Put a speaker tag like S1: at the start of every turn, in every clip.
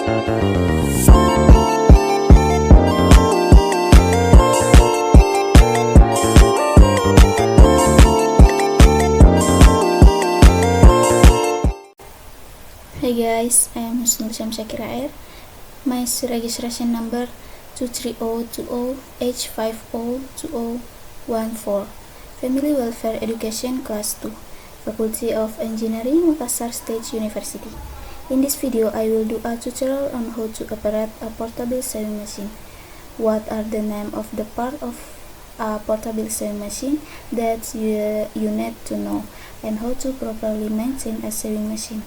S1: Hey guys, I am Khusnul Syam Syakirah.R. My registration number 23020H502014. Family Welfare Education Class 2, Faculty of Engineering, Makassar State University. In this video, I will do a tutorial on how to operate a portable sewing machine. What are the name of the part of a portable sewing machine that you need to know, and how to properly maintain a sewing machine.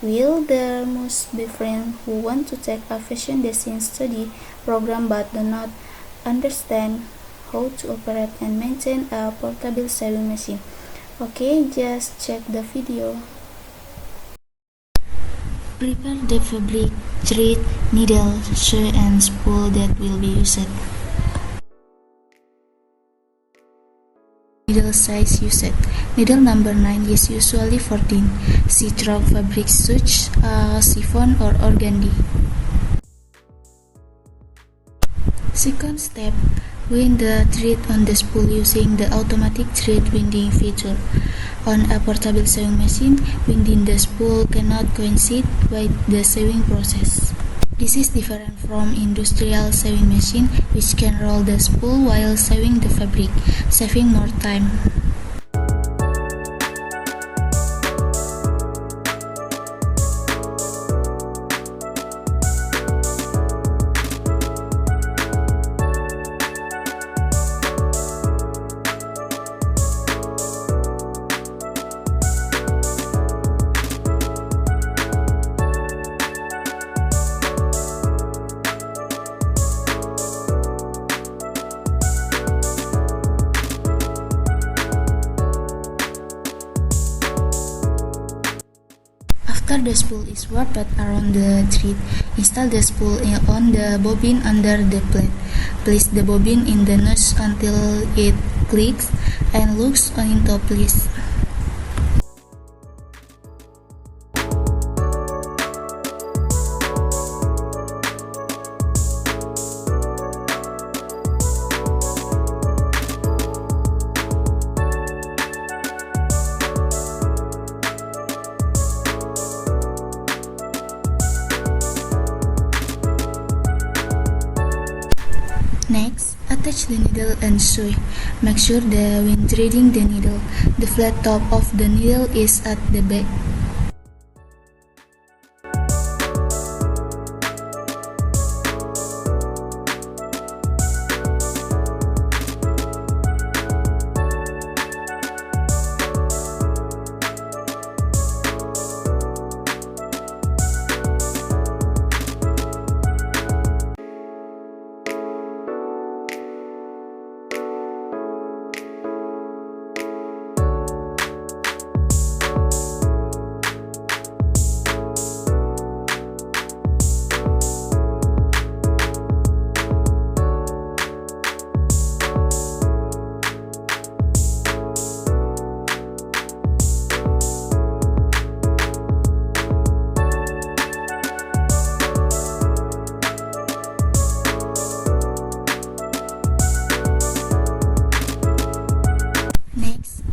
S1: Will there must be friends who want to take a fashion design study program but do not understand how to operate and maintain a portable sewing machine? Okay, just check the video.
S2: Prepare the fabric, thread, needle, sew and spool that will be used. Needle size used. Needle number 9 is usually 14. See through fabric such as chiffon or organdy. Second step, wind the thread on the spool using the automatic thread winding feature. On a portable sewing machine, winding the spool cannot coincide with the sewing process. This is different from industrial sewing machine, which can roll the spool while sewing the fabric, saving more time. After the spool is wrapped around the thread, install the spool on the bobbin under the plate. Place the bobbin in the notch until it clicks and locks into place. Next, attach the needle and sew. Make sure that when threading the needle, the flat top of the needle is at the back.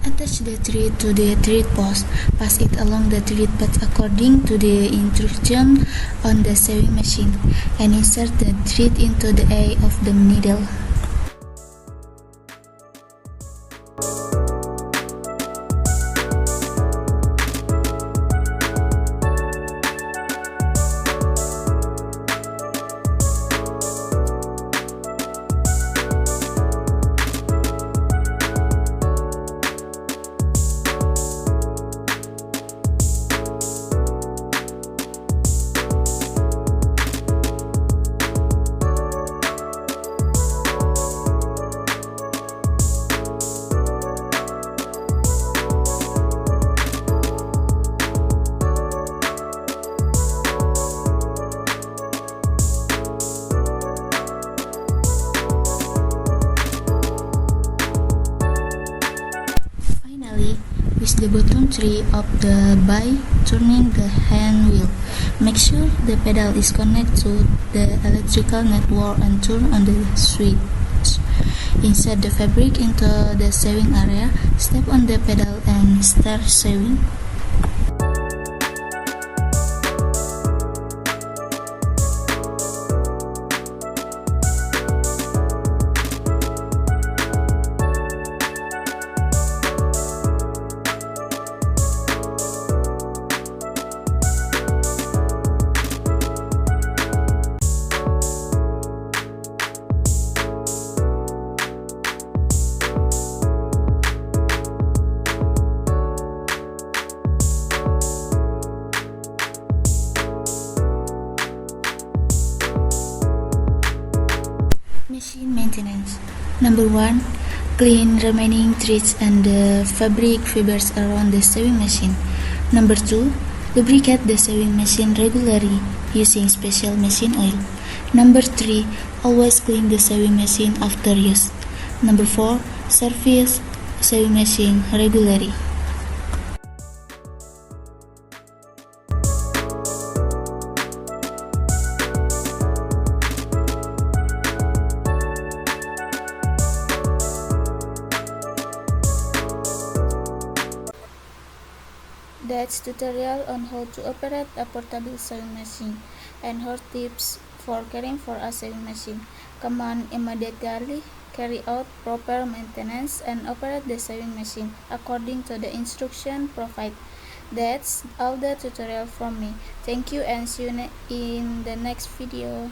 S2: Attach the thread to the thread post. Pass it along the thread path according to the instruction on the sewing machine, and insert the thread into the eye of the needle. Twist the bottom three of the by turning the hand wheel. Make sure the pedal is connected to the electrical network and turn on the switch. Insert the fabric into the sewing area, step on the pedal and start sewing. Machine maintenance. Number 1. Clean remaining threads and the fabric fibers around the sewing machine. Number 2. Lubricate the sewing machine regularly using special machine oil. Number 3. Always clean the sewing machine after use. Number 4. Service sewing machine regularly.
S1: That's tutorial on how to operate a portable sewing machine and her tips for caring for a sewing machine. Command immediately carry out proper maintenance and operate the sewing machine according to the instruction provided. That's all the tutorial from me. Thank you and see you in the next video.